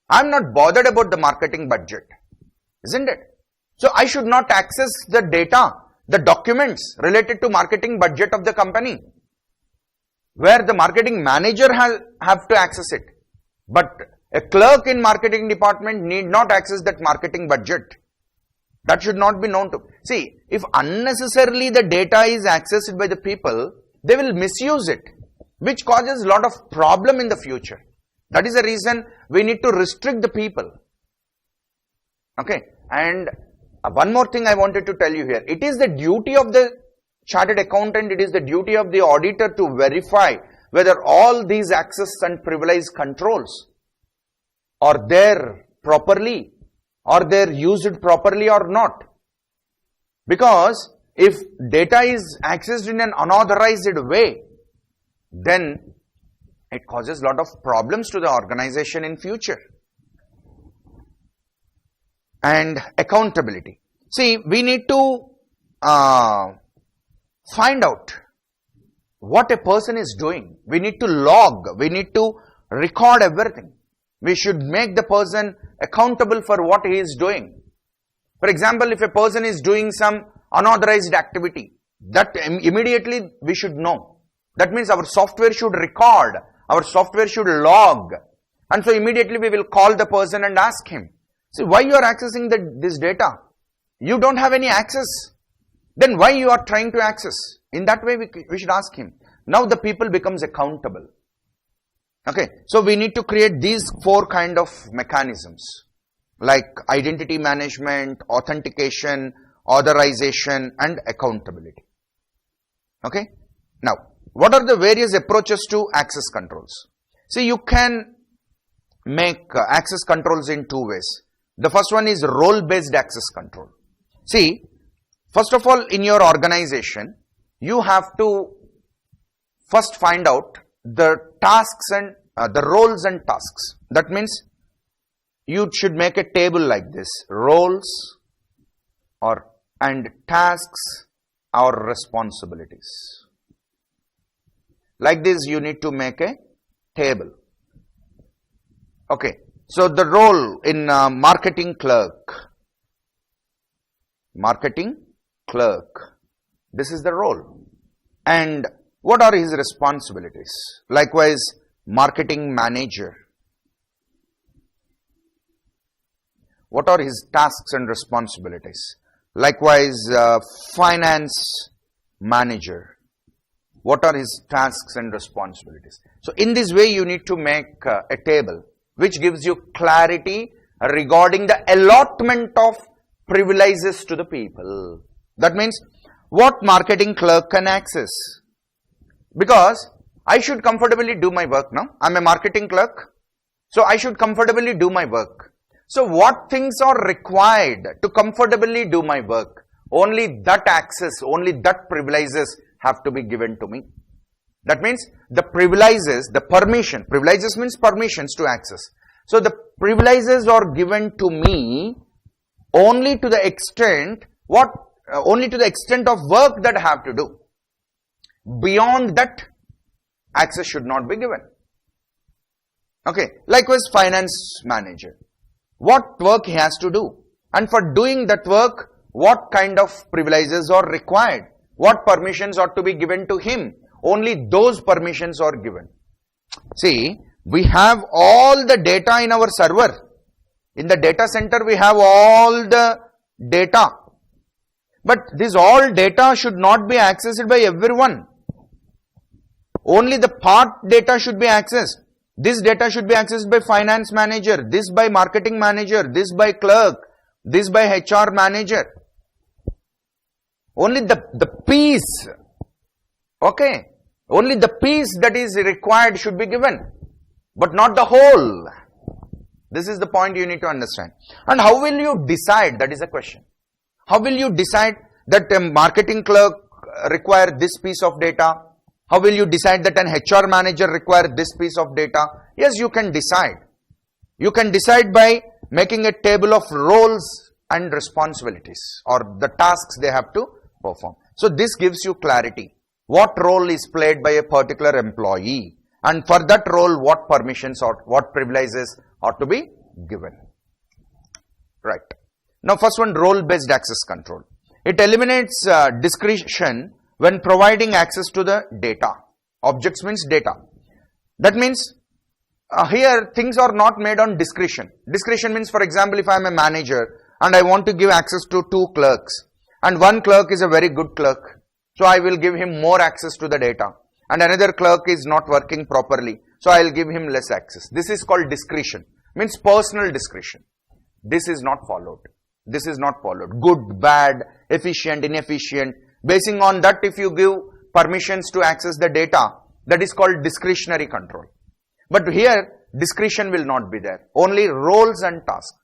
I'm not bothered about the marketing budget. Isn't it? So I should not access the data, the documents related to marketing budget of the company, where the marketing manager have to access it. But a clerk in marketing department need not access that marketing budget. That should not be known to. See, if unnecessarily the data is accessed by the people, they will misuse it, which causes a lot of problem in the future. That is the reason we need to restrict the people. Okay, and one more thing I wanted to tell you here. It is the duty of the chartered accountant, it is the duty of the auditor to verify whether all these access and privilege controls are there properly, or they're used properly or not. Because if data is accessed in an unauthorized way, then it causes a lot of problems to the organization in future. And accountability. See, we need to find out what a person is doing. We need to log. We need to record everything. We should make the person accountable for what he is doing. For example, if a person is doing some unauthorized activity, that immediately we should know. That means our software should record, our software should log. And so immediately we will call the person and ask him, see, why you are accessing this data? You don't have any access. Then why you are trying to access? In that way we should ask him. Now the people becomes accountable. Okay, so we need to create these 4 kind of mechanisms like identity management, authentication, authorization and accountability. Okay, now what are the various approaches to access controls? See, you can make access controls in 2 ways. The first one is role-based access control. See, first of all, in your organization, you have to first find out the tasks and the roles and tasks. That means you should make a table like this: roles and tasks or responsibilities. Like this, you need to make a table. Okay, so the role in marketing clerk, this is the role. And what are his responsibilities? Likewise, marketing manager, what are his tasks and responsibilities? Likewise, finance manager, what are his tasks and responsibilities. So in this way, you need to make a table which gives you clarity regarding the allotment of privileges to the people. That means what marketing clerk can access. Because I should comfortably do my work now. I'm a marketing clerk. So I should comfortably do my work. So what things are required to comfortably do my work? Only that access, only that privileges have to be given to me. That means the privileges, the permission, privileges means permissions to access. So the privileges are given to me only to the extent, only to the extent of work that I have to do. Beyond that, access should not be given. Okay, likewise finance manager. What work he has to do, and for doing that work, what kind of privileges are required, what permissions are to be given to him, only those permissions are given. See, we have all the data in our server. In the data center, we have all the data. But this all data should not be accessed by everyone. Only the part data should be accessed. This data should be accessed by finance manager, this by marketing manager, this by clerk, this by HR manager. Only the piece, okay, only the piece that is required should be given, but not the whole. This is the point you need to understand. And how will you decide? That is the question. How will you decide that a marketing clerk require this piece of data? How will you decide that an HR manager require this piece of data? Yes, you can decide. You can decide by making a table of roles and responsibilities or the tasks they have to perform. So this gives you clarity. What role is played by a particular employee, and for that role what permissions or what privileges are to be given. Right. Now first one, role based access control. It eliminates discretion when providing access to the data. Objects means data. That means here things are not made on discretion. Discretion means, for example, if I am a manager and I want to give access to 2 clerks, and one clerk is a very good clerk, so I will give him more access to the data, and another clerk is not working properly, so I will give him less access. This is called discretion, means personal discretion. This is not followed. This is not followed. Good, bad, efficient, inefficient. Basing on that, if you give permissions to access the data, that is called discretionary control. But here, discretion will not be there. Only roles and tasks.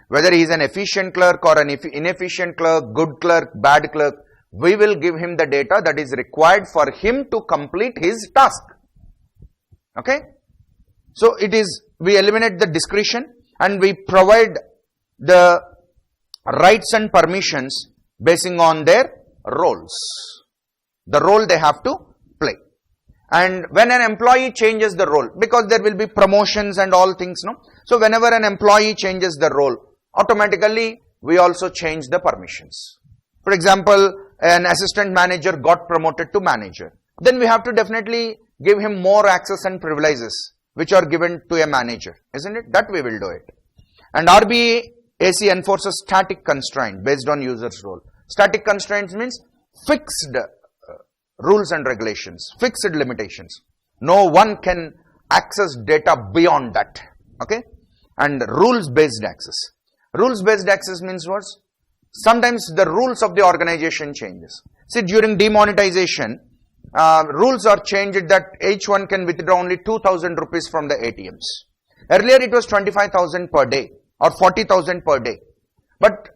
Whether he is an efficient clerk or an inefficient clerk, good clerk, bad clerk, we will give him the data that is required for him to complete his task. Okay? So it is, we eliminate the discretion and we provide the rights and permissions basing on their roles. The role they have to play. And when an employee changes the role, because there will be promotions and all things, no? So whenever an employee changes the role, automatically we also change the permissions. For example, an assistant manager got promoted to manager. Then we have to definitely give him more access and privileges which are given to a manager, isn't it? That we will do it. And RBAC enforces static constraint based on user's role. Static constraints means fixed rules and regulations, fixed limitations. No one can access data beyond that. Okay? And rules-based access. Rules-based access means what? Sometimes the rules of the organization changes. See, during demonetization, rules are changed that each one can withdraw only 2,000 rupees from the ATMs. Earlier it was 25,000 per day or 40,000 per day. But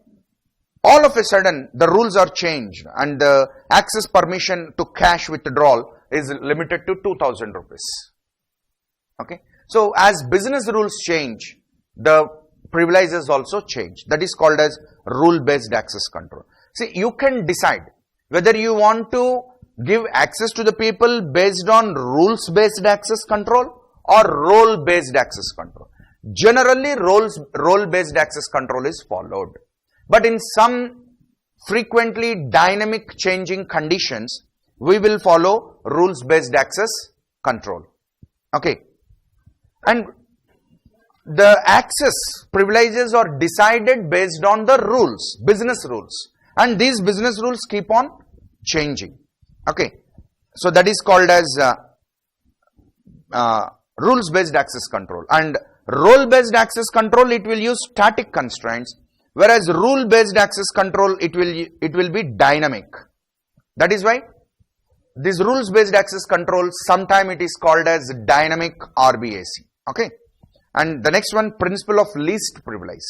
all of a sudden the rules are changed and the access permission to cash withdrawal is limited to 2,000 rupees. Okay. So as business rules change, the privileges also change. That is called as rule-based access control. See, you can decide whether you want to give access to the people based on rules-based access control or role-based access control. Generally, role-based access control is followed. But in some frequently dynamic changing conditions, we will follow rules-based access control. Okay. And the access privileges are decided based on the rules, business rules. And these business rules keep on changing. Okay. So that is called as rules based access control. And role based access control, it will use static constraints, whereas rule based access control, it will be dynamic. That is why this rules based access control, sometime it is called as dynamic RBAC. Okay. And the next one, principle of least privilege.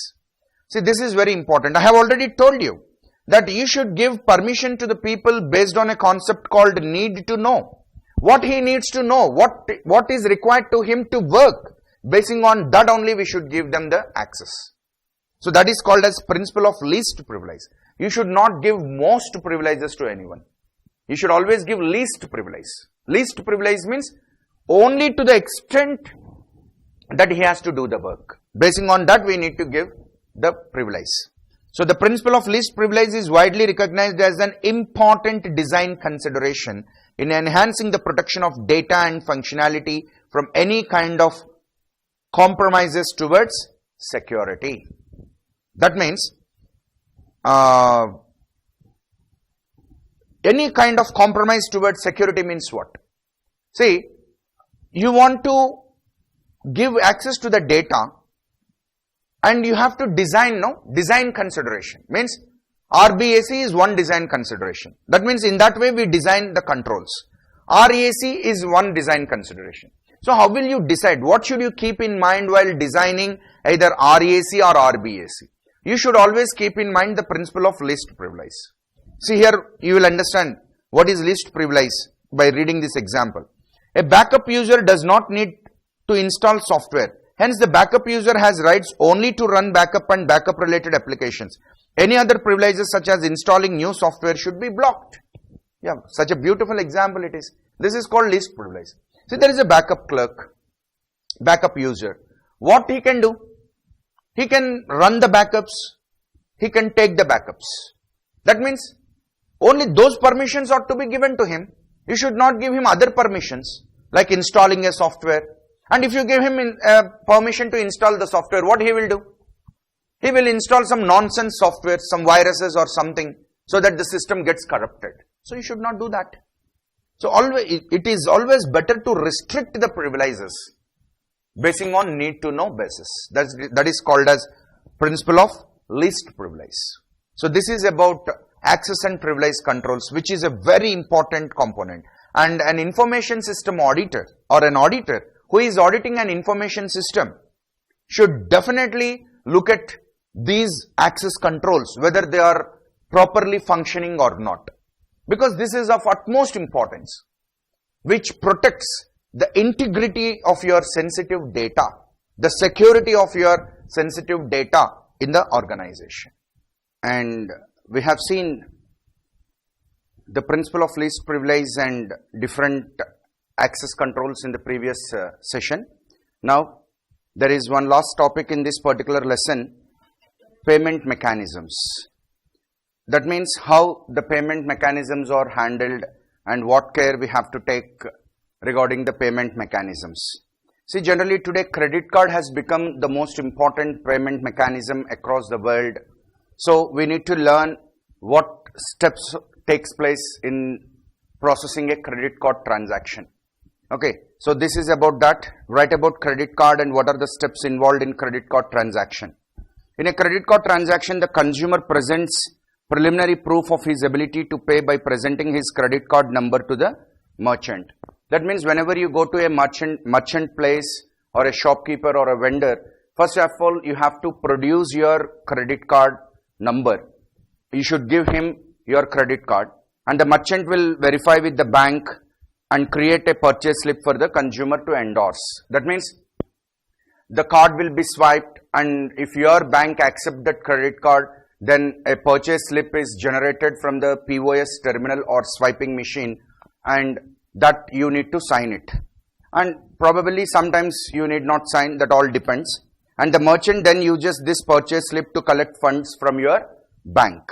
See, this is very important. I have already told you that you should give permission to the people based on a concept called need to know. What he needs to know, what is required to him to work. Basing on that only we should give them the access. So that is called as principle of least privilege. You should not give most privileges to anyone. You should always give least privilege. Least privilege means only to the extent that he has to do the work. Basing on that we need to give the privilege. So the principle of least privilege is widely recognized as an important design consideration in enhancing the protection of data and functionality from any kind of compromises towards security. That means any kind of compromise towards security means what? See, you want to give access to the data and you have to design, design consideration. Means RBAC is one design consideration. That means in that way we design the controls. RAC is one design consideration. So how will you decide? What should you keep in mind while designing either RAC or RBAC? You should always keep in mind the principle of least privilege. See, here you will understand what is least privilege by reading this example. A backup user does not need to install software. Hence, the backup user has rights only to run backup and backup related applications. Any other privileges such as installing new software should be blocked. Yeah, such a beautiful example it is. This is called least privilege. See, there is a backup clerk, backup user. What he can do? He can run the backups. He can take the backups. That means only those permissions ought to be given to him. You should not give him other permissions like installing a software. And if you give him permission to install the software, what he will do? He will install some nonsense software, some viruses or something, so that the system gets corrupted. So you should not do that. So it is always better to restrict the privileges basing on need to know basis. That is called as principle of least privilege. So this is about access and privilege controls, which is a very important component. And an information system auditor or an auditor who is auditing an information system should definitely look at these access controls, whether they are properly functioning or not. Because this is of utmost importance, which protects the integrity of your sensitive data, the security of your sensitive data in the organization. And we have seen the principle of least privilege and different access controls in the previous session. Now, there is one last topic in this particular lesson, payment mechanisms. That means how the payment mechanisms are handled and what care we have to take regarding the payment mechanisms. See, generally today credit card has become the most important payment mechanism across the world. So we need to learn what steps takes place in processing a credit card transaction. Okay, so this is about that. Write about credit card and what are the steps involved in credit card transaction. In a credit card transaction, the consumer presents preliminary proof of his ability to pay by presenting his credit card number to the merchant. That means whenever you go to a merchant place or a shopkeeper or a vendor, first of all you have to produce your credit card number. You should give him your credit card and the merchant will verify with the bank and create a purchase slip for the consumer to endorse. That means the card will be swiped, and if your bank accepts that credit card, then a purchase slip is generated from the POS terminal or swiping machine, and that you need to sign it. And probably sometimes you need not sign, that all depends. And the merchant then uses this purchase slip to collect funds from your bank.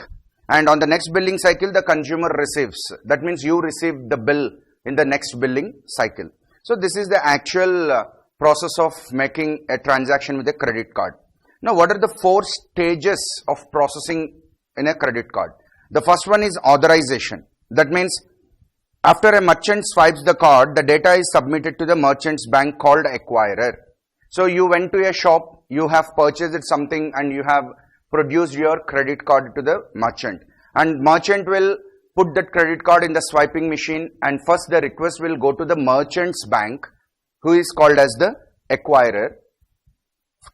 And on the next billing cycle, the consumer receives. That means you receive the bill in the next billing cycle. So this is the actual process of making a transaction with a credit card. Now, what are the 4 stages of processing in a credit card? The first one is authorization. That means After a merchant swipes the card, the data is submitted to the merchant's bank called acquirer. So you went to a shop, you have purchased something and you have produced your credit card to the merchant. And merchant will put that credit card in the swiping machine, and first the request will go to the merchant's bank, who is called as the acquirer,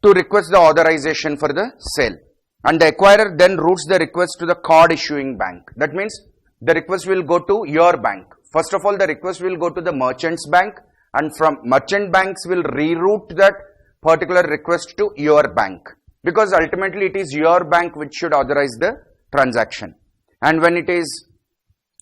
to request the authorization for the sale. And the acquirer then routes the request to the card issuing bank. That means the request will go to your bank. First of all, the request will go to the merchant's bank, and from merchant banks will reroute that particular request to your bank, because ultimately it is your bank which should authorize the transaction. And when it is,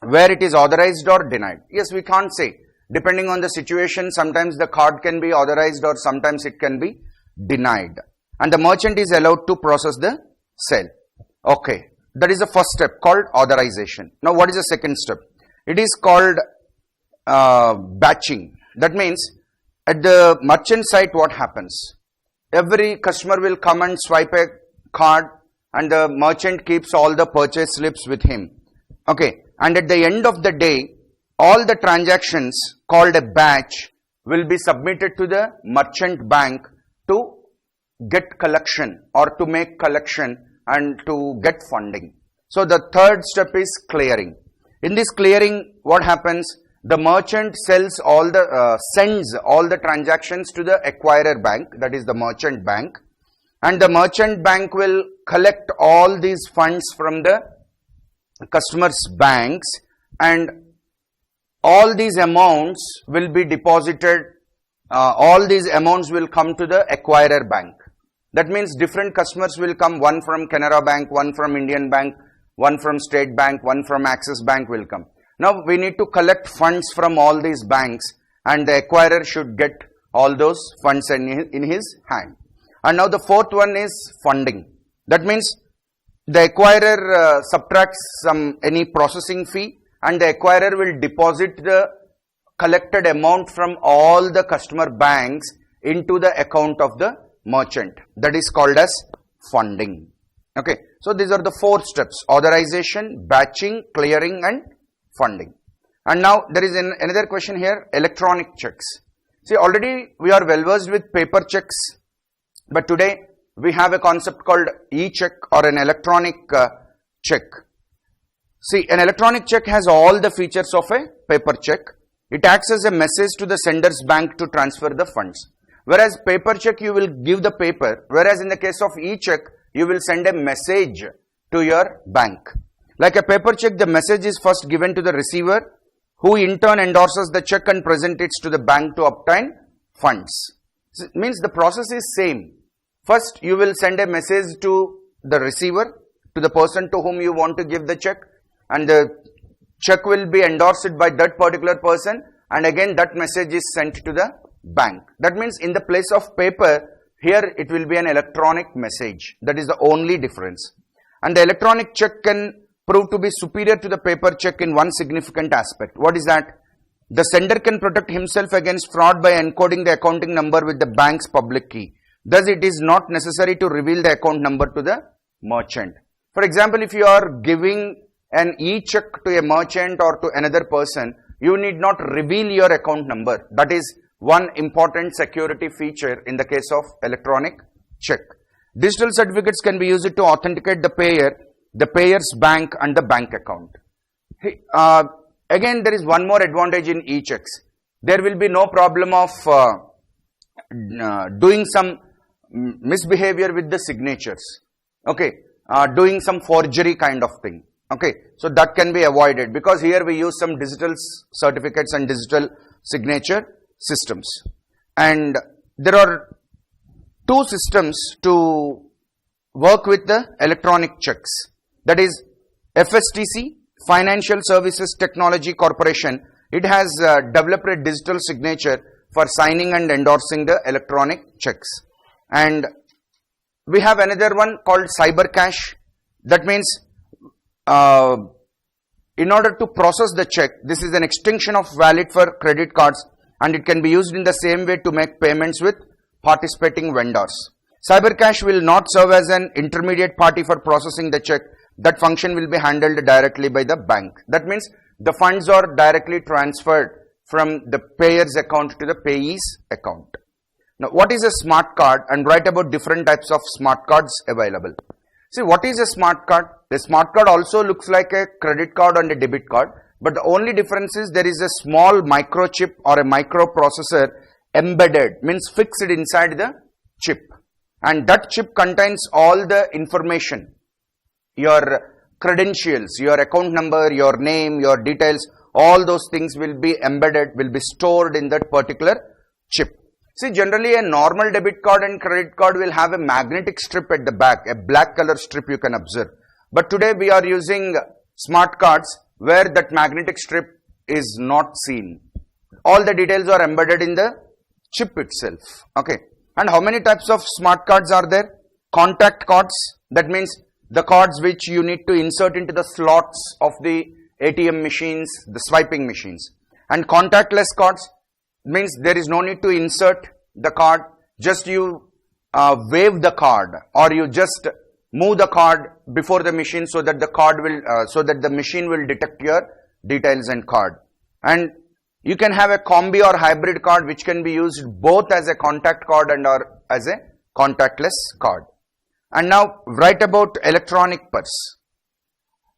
where it is authorized or denied, yes, we can't say. Depending on the situation, sometimes the card can be authorized or sometimes it can be denied. And the merchant is allowed to process the sale. Okay, that is the first step called authorization. Now what is the second step? It is called batching. That means at the merchant site, what happens? Every customer will come and swipe a card, and the merchant keeps all the purchase slips with him. Okay, and at the end of the day, all the transactions called a batch will be submitted to the merchant bank to get collection or to make collection and to get funding. So the third step is clearing. In this clearing, what happens? The merchant sends all the transactions to the acquirer bank, that is the merchant bank, and the merchant bank will collect all these funds from the customers' banks, and all these amounts will be deposited, all these amounts will come to the acquirer bank. That means different customers will come, one from Canara Bank, one from Indian Bank, one from State Bank, one from Axis Bank will come. Now we need to collect funds from all these banks, and the acquirer should get all those funds in his hand. And now the fourth one is funding. That means the acquirer subtracts any processing fee, and the acquirer will deposit the collected amount from all the customer banks into the account of the merchant. That is called as funding. Okay, so these are the four steps: authorization, batching, clearing, and funding. And now there is another question here: electronic checks. See, already we are well versed with paper checks, but today we have a concept called e-check or an electronic check. See, an electronic check has all the features of a paper check. It acts as a message to the sender's bank to transfer the funds. Whereas paper check, you will give the paper, whereas in the case of e-check, you will send a message to your bank. Like a paper check, the message is first given to the receiver, who in turn endorses the check and presents it to the bank to obtain funds. So it means the process is same. First, you will send a message to the receiver, to the person to whom you want to give the check, and the check will be endorsed by that particular person, and again that message is sent to the bank. That means in the place of paper, here it will be an electronic message. That is the only difference. And the electronic check can prove to be superior to the paper check in one significant aspect. What is that? The sender can protect himself against fraud by encoding the accounting number with the bank's public key. Thus, it is not necessary to reveal the account number to the merchant. For example, if you are giving an e-check to a merchant or to another person, you need not reveal your account number. That is one important security feature in the case of electronic check. Digital certificates can be used to authenticate the payer, the payer's bank, and the bank account. Again, there is one more advantage in e-checks. There will be no problem of doing some misbehavior with the signatures. Okay, doing some forgery kind of thing. Okay, so that can be avoided because here we use some digital certificates and digital signature systems. And there are two systems to work with the electronic checks. That is FSTC, Financial Services Technology Corporation. It has developed a digital signature for signing and endorsing the electronic checks. And we have another one called Cyber Cash. That means in order to process the check, this is an extension of valid for credit cards, and it can be used in the same way to make payments with participating vendors. Cyber Cash will not serve as an intermediate party for processing the check. That function will be handled directly by the bank. That means the funds are directly transferred from the payer's account to the payee's account. Now, what is a smart card, and write about different types of smart cards available. See, what is a smart card? The smart card also looks like a credit card and a debit card, but the only difference is there is a small microchip or a microprocessor embedded, means fixed inside the chip, and that chip contains all the information, your credentials, your account number, your name, your details, all those things will be embedded, will be stored in that particular chip. See, generally a normal debit card and credit card will have a magnetic strip at the back, a black color strip you can observe. But today we are using smart cards where that magnetic strip is not seen. All the details are embedded in the chip itself. Okay. And how many types of smart cards are there? Contact cards, that means the cards which you need to insert into the slots of the ATM machines, the swiping machines. And contactless cards means there is no need to insert the card, just you wave the card, or you just move the card before the machine so that the card will, so that the machine will detect your details and card. And you can have a combi or hybrid card which can be used both as a contact card and or as a contactless card. And now write about electronic purse.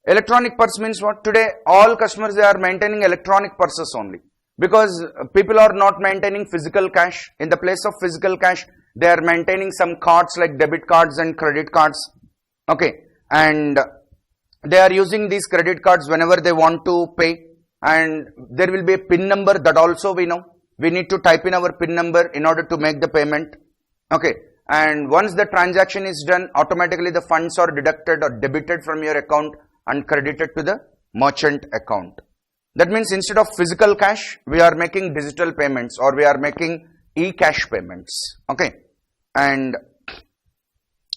Electronic purse means what? Today all customers, they are maintaining electronic purses only, because people are not maintaining physical cash. In the place of physical cash, they are maintaining some cards like debit cards and credit cards. Okay, and they are using these credit cards whenever they want to pay, and there will be a PIN number that also we know. We need to type in our PIN number in order to make the payment. Okay, and once the transaction is done, automatically the funds are deducted or debited from your account and credited to the merchant account. That means instead of physical cash, we are making digital payments, or we are making e-cash payments. Okay, and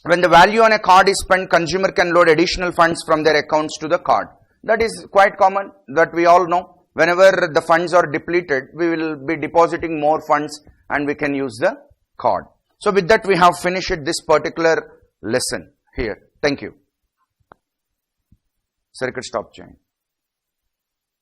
when the value on a card is spent, consumer can load additional funds from their accounts to the card. That is quite common, that we all know. Whenever the funds are depleted, we will be depositing more funds and we can use the card. So with that, we have finished this particular lesson here. Thank you. Sir, you could stop, Jane.